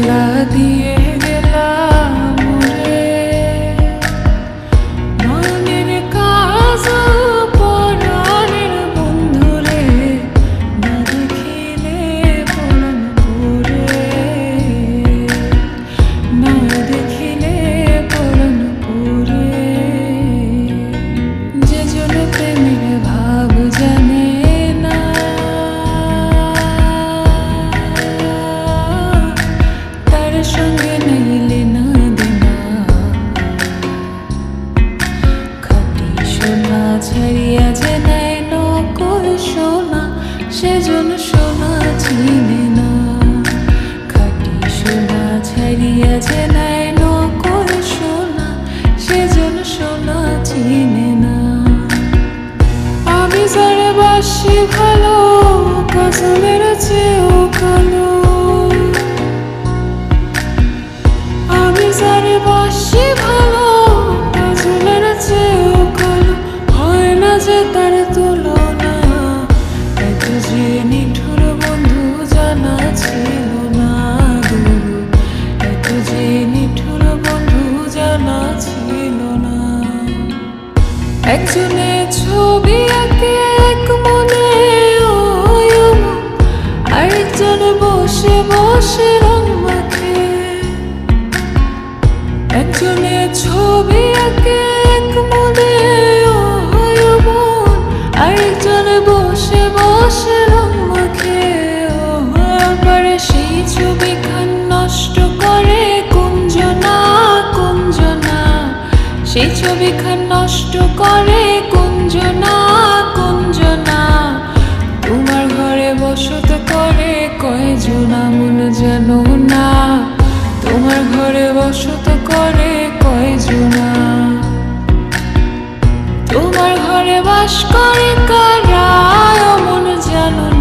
বেলা দিয়ে গেলাম রে মনের কাজ পরাণের বন্ধুরে না দেখিলে পরাণ পুরে না দেখিলে পরাণ পুরে যে জন প্রেমের ভাব জানে না তার সঙ্গে নাইলে না দেনা খাঁটি সোনা ছাড়িয়া যে নেয় নকল সোনা সেজন সোনা চিনে না খাঁটি সোনা ছাড়িয়া যে নেয় নকল সোনা সেজন সোনা চিনে না আমি যারে বাসি ভালো কাজলের চেয়েও কালো আমি যারে বাসি ভালো কাজলের চেয়েও কালো হয় না যে তার তুলনা এত যে নিঠুর বন্ধু জানা ছিল না গো এত যে নিঠুর বন্ধু জানা ছিল না একজনে ছবি আঁকে এক মনে আরেকজন বসে বসে রং মাখে একজনে ছবি আঁকে এক মনে আরেকজন বসে বসে রং মাখে আবার সেই ছবি খান নষ্ট করে কুঞ্জনা কুঞ্জনা সেই ছবি খান নষ্ট করে কুঞ্জনা কুঞ্জনা তোমার ঘরে বসত করে কয়জনা মন জানো না তোমার ঘরে বসত করে কয়জনা তোমার ঘরে বাস করে কারা মন জানো